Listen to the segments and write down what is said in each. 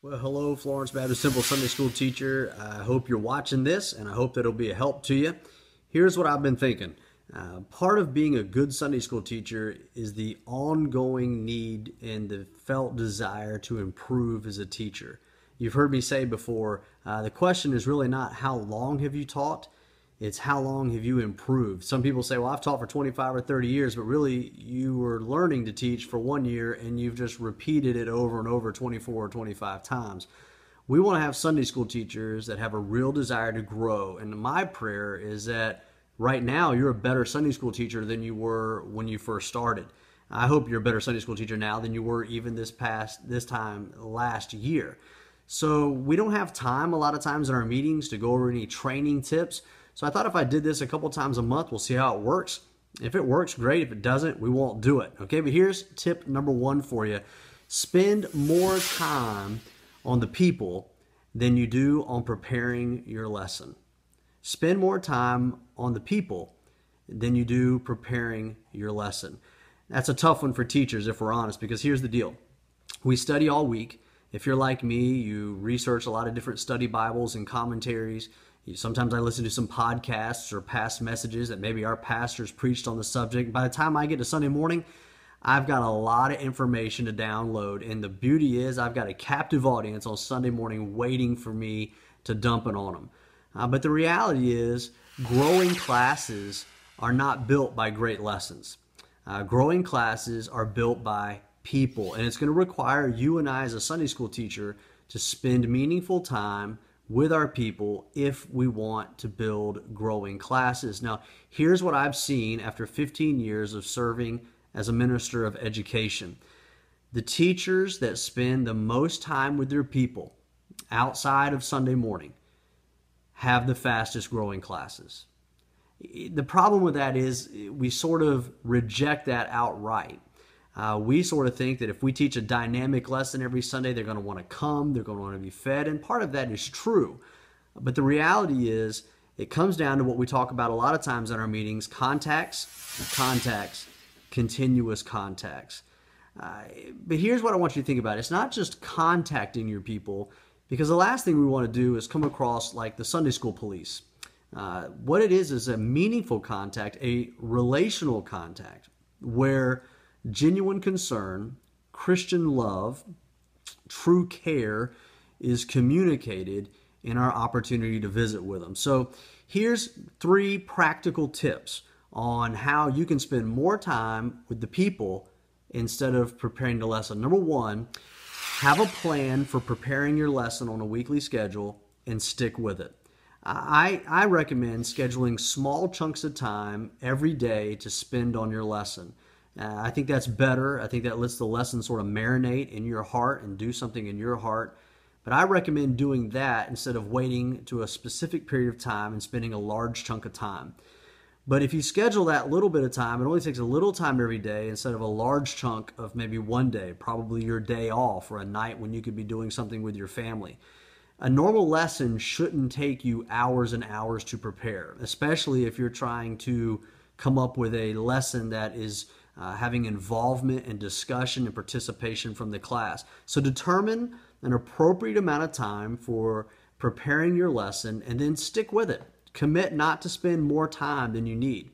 Well, hello, Florence Baptist Temple Sunday School teacher. I hope you're watching this, and I hope that it'll be a help to you. Here's what I've been thinking. Part of being a good Sunday school teacher is the ongoing need and the felt desire to improve as a teacher. You've heard me say before, the question is really not how long have you taught, it's how long have you improved. Some people say, well, I've taught for 25 or 30 years, but really you were learning to teach for 1 year and you've just repeated it over and over 24 or 25 times. We want to have Sunday school teachers that have a real desire to grow. And my prayer is that right now you're a better Sunday school teacher than you were when you first started. I hope you're a better Sunday school teacher now than you were even this time last year. So we don't have time a lot of times in our meetings to go over any training tips. So I thought if I did this a couple times a month, we'll see how it works. If it works, great. If it doesn't, we won't do it. Okay, but here's tip number 1 for you. Spend more time on the people than you do on preparing your lesson. Spend more time on the people than you do preparing your lesson. That's a tough one for teachers if we're honest, because here's the deal. We study all week. If you're like me, you research a lot of different study Bibles and commentaries. Sometimes I listen to some podcasts or past messages that maybe our pastors preached on the subject. By the time I get to Sunday morning, I've got a lot of information to download. And the beauty is I've got a captive audience on Sunday morning waiting for me to dump it on them. But the reality is growing classes are not built by great lessons. Growing classes are built by people. And it's going to require you and I as a Sunday school teacher to spend meaningful time with our people if we want to build growing classes. Now, here's what I've seen after 15 years of serving as a minister of education. The teachers that spend the most time with their people outside of Sunday morning have the fastest growing classes. The problem with that is we sort of reject that outright. We sort of think that if we teach a dynamic lesson every Sunday, they're going to want to come, they're going to want to be fed, and part of that is true. But the reality is it comes down to what we talk about a lot of times in our meetings: contacts, continuous contacts. But here's what I want you to think about. It's not just contacting your people, because the last thing we want to do is come across like the Sunday school police. What it is a meaningful contact, a relational contact, where genuine concern, Christian love, true care is communicated in our opportunity to visit with them. So here's 3 practical tips on how you can spend more time with the people instead of preparing the lesson. Number 1, have a plan for preparing your lesson on a weekly schedule and stick with it. I recommend scheduling small chunks of time every day to spend on your lesson. I think that's better. I think that lets the lesson sort of marinate in your heart and do something in your heart. But I recommend doing that instead of waiting to a specific period of time and spending a large chunk of time. But if you schedule that little bit of time, it only takes a little time every day instead of a large chunk of maybe one day, probably your day off or a night when you could be doing something with your family. A normal lesson shouldn't take you hours and hours to prepare, especially if you're trying to come up with a lesson that is having involvement and discussion and participation from the class. So determine an appropriate amount of time for preparing your lesson and then stick with it. Commit not to spend more time than you need.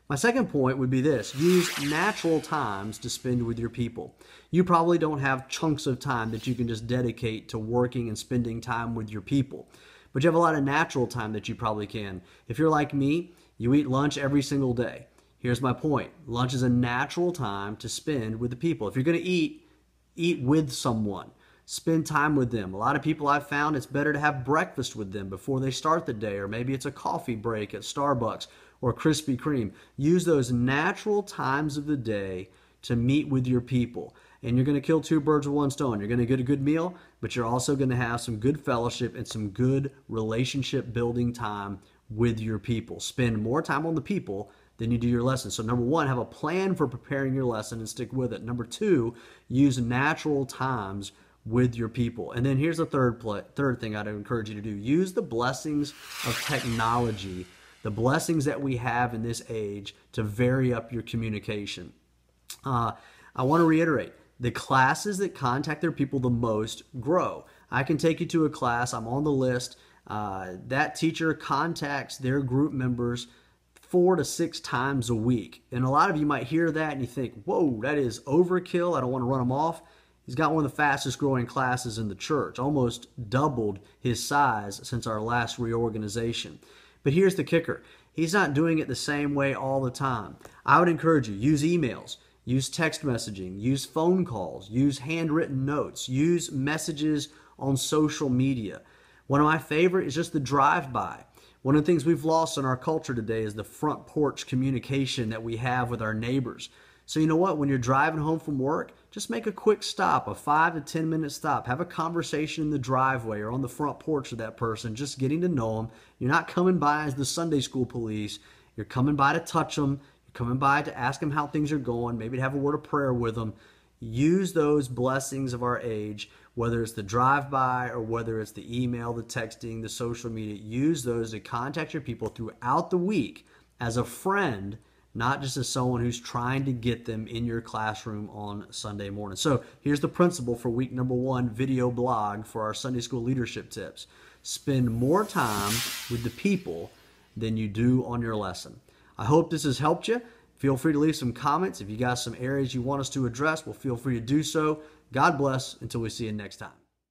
My second point would be this: use natural times to spend with your people. You probably don't have chunks of time that you can just dedicate to working and spending time with your people, but you have a lot of natural time that you probably can. If you're like me, you eat lunch every single day. Here's my point. Lunch is a natural time to spend with the people. If you're going to eat with someone. Spend time with them. A lot of people I've found it's better to have breakfast with them before they start the day, or maybe it's a coffee break at Starbucks or Krispy Kreme. Use those natural times of the day to meet with your people. And you're going to kill 2 birds with 1 stone. You're going to get a good meal, but you're also going to have some good fellowship and some good relationship building time with your people. Spend more time on the people than you do your lesson. So number 1, have a plan for preparing your lesson and stick with it. Number 2, use natural times with your people. And then here's the third thing I'd encourage you to do. Use the blessings of technology, the blessings that we have in this age, to vary up your communication. I want to reiterate, the classes that contact their people the most grow. I can take you to a class. I'm on the list. That teacher contacts their group members 4 to 6 times a week. And a lot of you might hear that and you think, whoa, that is overkill. I don't want to run them off. He's got one of the fastest growing classes in the church, almost doubled his size since our last reorganization. But here's the kicker. He's not doing it the same way all the time. I would encourage you, use emails, use text messaging, use phone calls, use handwritten notes, use messages on social media. One of my favorite is just the drive-by. One of the things we've lost in our culture today is the front porch communication that we have with our neighbors. So you know what? When you're driving home from work, just make a quick stop, a 5 to 10 minute stop. Have a conversation in the driveway or on the front porch with that person, just getting to know them. You're not coming by as the Sunday school police. You're coming by to touch them. You're coming by to ask them how things are going, maybe to have a word of prayer with them. Use those blessings of our age, whether it's the drive-by or whether it's the email, the texting, the social media. Use those to contact your people throughout the week as a friend, not just as someone who's trying to get them in your classroom on Sunday morning. So here's the principle for week number 1 video blog for our Sunday school leadership tips. Spend more time with the people than you do on your lesson. I hope this has helped you. Feel free to leave some comments. If you got some areas you want us to address, well, feel free to do so. God bless until we see you next time.